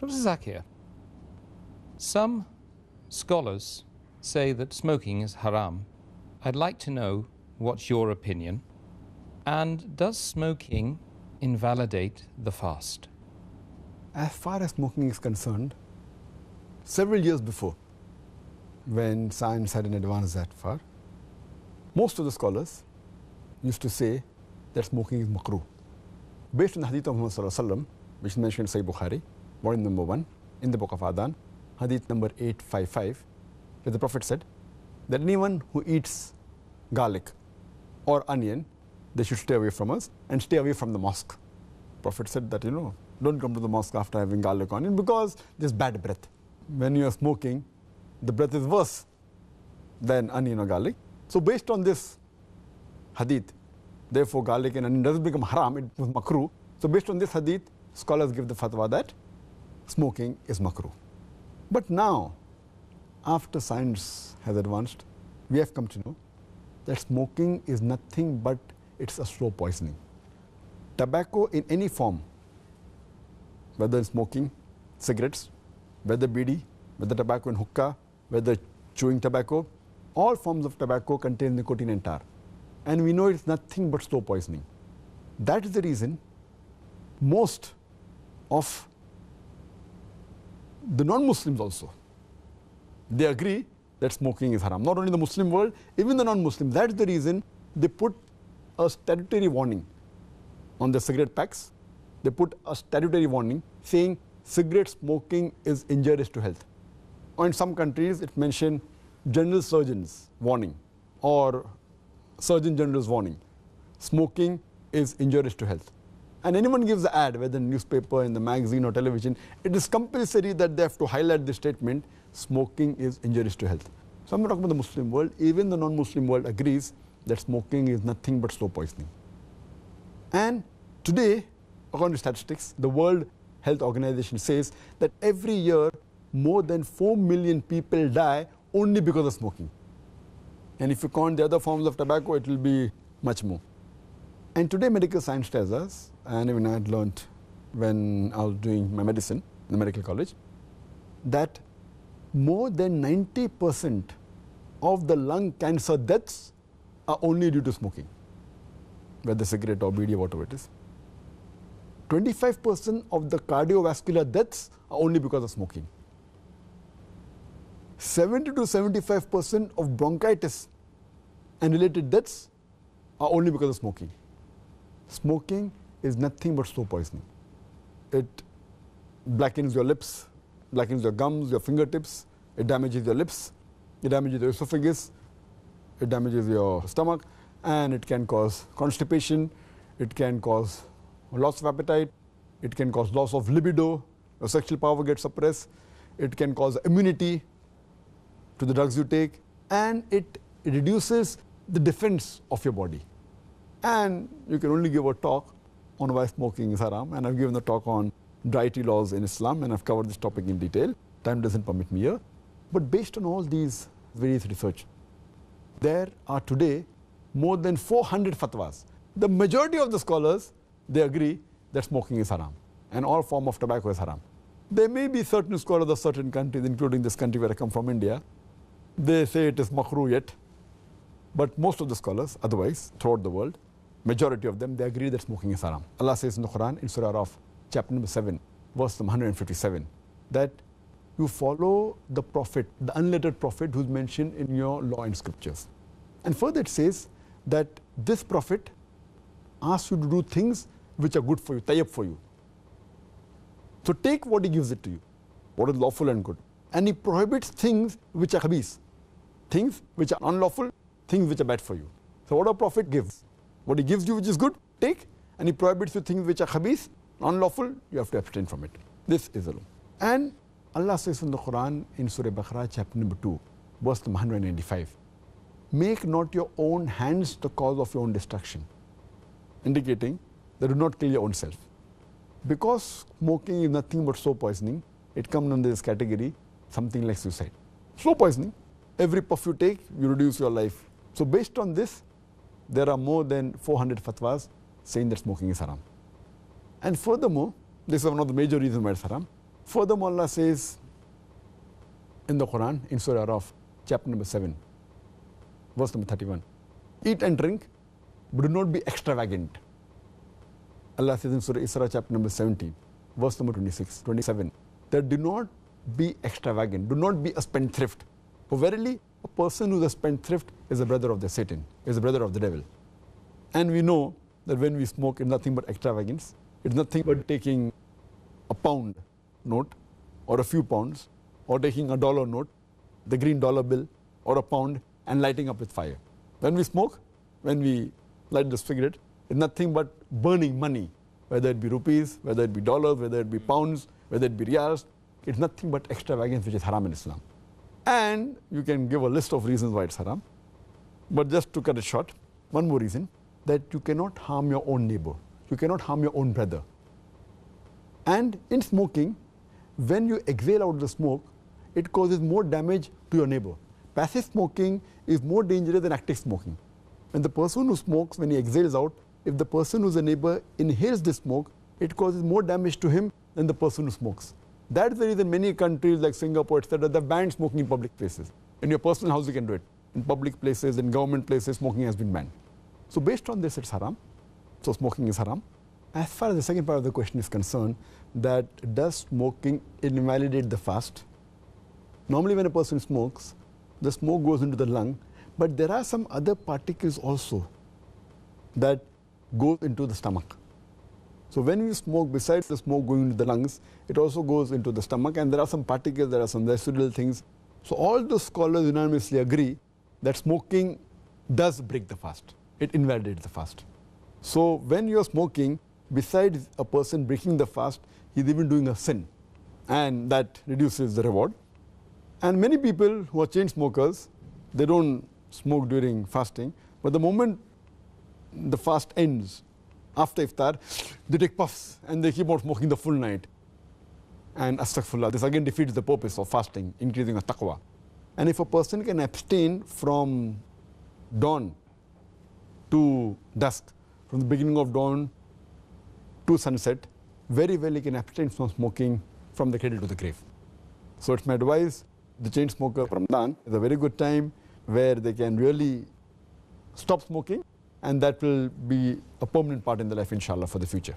Dr. Zakir, some scholars say that smoking is haram. I'd like to know what's your opinion. And does smoking invalidate the fast? As far as smoking is concerned, several years before, when science hadn't advanced that far, most of the scholars used to say that smoking is makruh. Based on the hadith of Muhammad sallallahu alaihi wasallam, which is mentioned in Sahih Bukhari, volume number 1, in the book of Adhan, hadith number 855, where the Prophet said that anyone who eats garlic or onion, they should stay away from us and stay away from the mosque. Prophet said that, don't come to the mosque after having garlic or onion because there's bad breath. When you are smoking, the breath is worse than onion or garlic. So based on this hadith, therefore garlic and onion doesn't become haram, it was makruh. So based on this hadith, scholars give the fatwa that smoking is makruh. But now, after science has advanced, we have come to know that smoking is nothing but it's a slow poisoning. Tobacco in any form, whether smoking, cigarettes, whether bidi, whether tobacco in hookah, whether chewing tobacco, all forms of tobacco contain nicotine and tar. And we know it's nothing but slow poisoning. That is the reason most of the non-Muslims also, they agree that smoking is haram. Not only the Muslim world, even the non-Muslims. That's the reason they put a statutory warning on the cigarette packs. They put a statutory warning saying cigarette smoking is injurious to health. Or in some countries, it mentioned general surgeon's warning or surgeon general's warning. Smoking is injurious to health. And anyone gives the ad, whether in newspaper, in the magazine or television, it is compulsory that they have to highlight the statement, smoking is injurious to health. So I'm not talking about the Muslim world, even the non-Muslim world agrees that smoking is nothing but slow poisoning. And today, according to statistics, the World Health Organization says that every year more than 4 million people die only because of smoking. And if you count the other forms of tobacco, it will be much more. And today medical science tells us, and even I had learned when I was doing my medicine in the medical college, that more than 90% of the lung cancer deaths are only due to smoking, whether cigarette or bidi or whatever it is. 25% of the cardiovascular deaths are only because of smoking. 70 to 75% of bronchitis and related deaths are only because of smoking. Smoking is nothing but slow poisoning. It blackens your lips, blackens your gums, your fingertips, it damages your lips, it damages your esophagus, it damages your stomach, and it can cause constipation, it can cause loss of appetite, it can cause loss of libido, your sexual power gets suppressed, it can cause immunity to the drugs you take, and it reduces the defense of your body. And you can only give a talk on why smoking is haram, and I've given a talk on dietary laws in Islam, and I've covered this topic in detail. Time doesn't permit me here. But based on all these various research, there are today more than 400 fatwas. The majority of the scholars, they agree that smoking is haram, and all form of tobacco is haram. There may be certain scholars of certain countries, including this country where I come from, India, they say it is makruh yet. But most of the scholars, otherwise, throughout the world, majority of them, they agree that smoking is haram. Allah says in the Quran, in Surah Araf, chapter number 7, verse 157, that you follow the prophet, the unlettered prophet who's mentioned in your law and scriptures. And further it says that this prophet asks you to do things which are good for you, tayyib for you. So take what he gives it to you, what is lawful and good. And he prohibits things which are khabith, things which are unlawful, things which are bad for you. So what a prophet gives, what he gives you which is good, take, and he prohibits you things which are khabith, unlawful, you have to abstain from it. This is the law. And Allah says in the Quran in Surah Baqarah chapter number 2, verse number 195, make not your own hands the cause of your own destruction, indicating that do not kill your own self. Because smoking is nothing but slow poisoning, it comes under this category, something like suicide. Slow poisoning, every puff you take, you reduce your life. So based on this, there are more than 400 fatwas saying that smoking is haram. And furthermore, this is one of the major reasons why it's haram. Furthermore, Allah says in the Quran, in Surah Araf, chapter number 7, verse number 31, eat and drink, but do not be extravagant. Allah says in Surah Isra, chapter number 17, verse number 27, that do not be extravagant, do not be a spendthrift. For verily, a person who is a spendthrift is a brother of the Satan, is a brother of the devil. And we know that when we smoke, it's nothing but extravagance. It's nothing but taking a pound note or a few pounds, or taking a dollar note, the green dollar bill, or a pound, and lighting up with fire. When we smoke, when we light the cigarette, it's nothing but burning money, whether it be rupees, whether it be dollars, whether it be pounds, whether it be riyals. It's nothing but extravagance, which is haram in Islam. And you can give a list of reasons why it's haram. But just to cut it short, one more reason, that you cannot harm your own neighbor. You cannot harm your own brother. And in smoking, when you exhale out the smoke, it causes more damage to your neighbor. Passive smoking is more dangerous than active smoking. When the person who smokes, when he exhales out, if the person who's a neighbor inhales the smoke, it causes more damage to him than the person who smokes. That's the reason many countries like Singapore, etc., they've banned smoking in public places. In your personal house, you can do it. In public places, in government places, smoking has been banned. So based on this, it's haram. So smoking is haram. As far as the second part of the question is concerned, that does smoking invalidate the fast? Normally when a person smokes, the smoke goes into the lung, but there are some other particles also that go into the stomach. So when we smoke, besides the smoke going into the lungs, it also goes into the stomach, and there are some particles, there are some residual things. So all those scholars unanimously agree that smoking does break the fast. It invalidates the fast. So when you're smoking, besides a person breaking the fast, he's even doing a sin, and that reduces the reward. And many people who are chain smokers, they don't smoke during fasting, but the moment the fast ends, after iftar, they take puffs and they keep on smoking the full night. And astaghfirullah, this again defeats the purpose of fasting, increasing our taqwa. And if a person can abstain from dawn to dusk, from the beginning of dawn to sunset, very well he can abstain from smoking from the cradle to the grave. So it's my advice, the chain smoker, Ramadan is a very good time where they can really stop smoking, and that will be a permanent part in their life, inshallah, for the future.